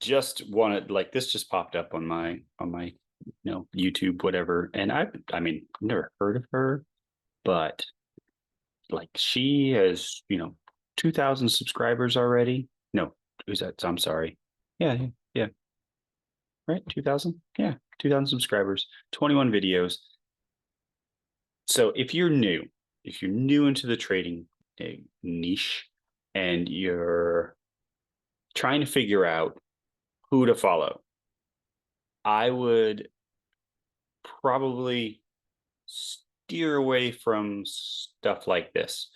just wanted, like, this just popped up on my YouTube, whatever. And I mean, I've never heard of her, but like she has, 2,000 subscribers already. No, who's that? I'm sorry. Yeah, yeah, yeah, right. 2,000. Yeah, 2,000 subscribers, 21 videos. So if you're new into the trading niche and you're trying to figure out who to follow, I would probably steer away from stuff like this.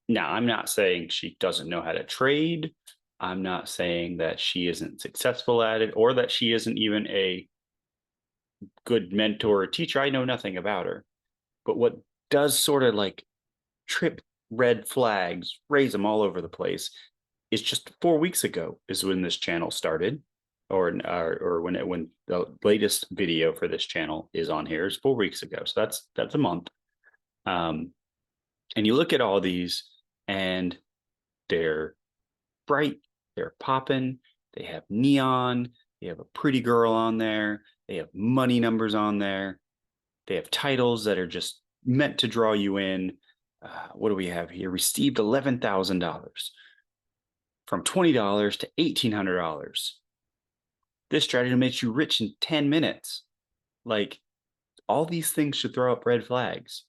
Now, I'm not saying she doesn't know how to trade. I'm not saying that she isn't successful at it or that she isn't even a good mentor or teacher. I know nothing about her. But what does sort of like trip red flags, raise them all over the place, is just 4 weeks ago is when this channel started, or when the latest video for this channel is on here is 4 weeks ago. So that's a month. And you look at all these, and they're bright, they're popping, they have neon, they have a pretty girl on there, they have money numbers on there, they have titles that are just meant to draw you in. What do we have here? Received $11,000 from $20 to $1,800. This strategy makes you rich in 10 minutes. Like, all these things should throw up red flags.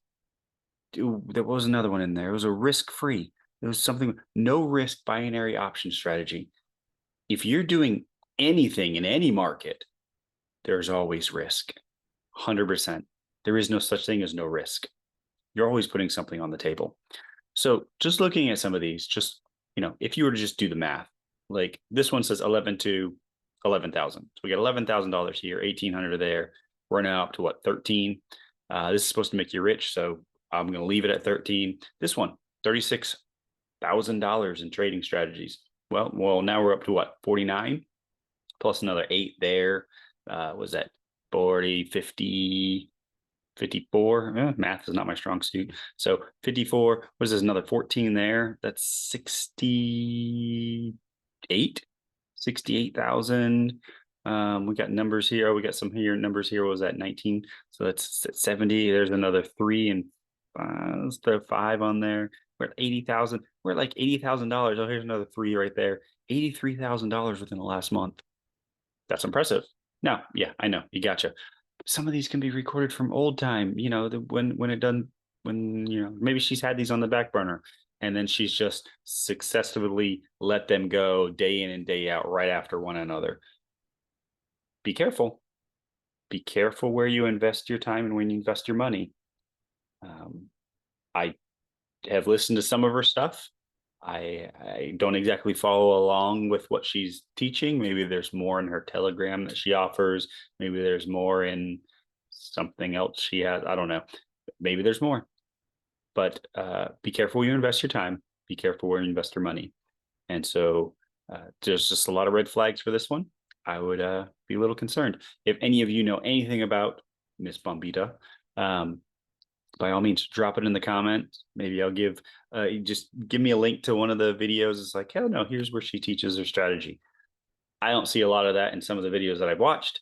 Dude, there was another one in there. It was a risk free. There was something, no risk binary option strategy. If you're doing anything in any market, there's always risk. 100%. There is no such thing as no risk. You're always putting something on the table. So just looking at some of these, just, if you were to just do the math, like this one says 11 to 11,000. So we got $11,000 here, 1,800 there. We're now up to what, 13? This is supposed to make you rich. So I'm going to leave it at 13. This one, $36,000 in trading strategies. Well, now we're up to what, 49 plus another 8 there. Was that 40, 50, 54? Math is not my strong suit. So 54, what is this, another 14 there? That's 68,000. We got numbers here. We got some here numbers here. What was that, 19? So that's 70. There's another 3 and let's throw 5 on there. We're at 80,000. We're at like $80,000. Oh, here's another 3 right there. $83,000 within the last month. That's impressive. Now, yeah, I know, you gotcha. Some of these can be recorded from old time, when maybe she's had these on the back burner, and then she's just successfully let them go day in and day out right after one another. Be careful. Be careful where you invest your time and when you invest your money. I have listened to some of her stuff. I don't exactly follow along with what she's teaching. Maybe there's more in her Telegram that she offers. Maybe there's more in something else she has. I don't know. Maybe there's more. But be careful where you invest your time. Be careful where you invest your money. And so there's just a lot of red flags for this one. I would be a little concerned. If any of you know anything about Miss Bombita, by all means, drop it in the comments. Maybe I'll just give me a link to one of the videos. It's like, hell no, here's where she teaches her strategy. I don't see a lot of that in some of the videos that I've watched.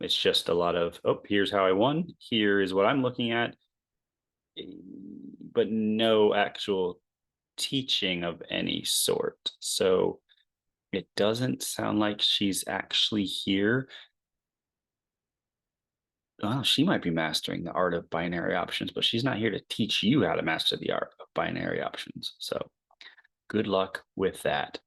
It's just a lot of, oh, here's how I won. Here is what I'm looking at. But no actual teaching of any sort. So it doesn't sound like she's actually here. Well, she might be mastering the art of binary options, but she's not here to teach you how to master the art of binary options. So good luck with that.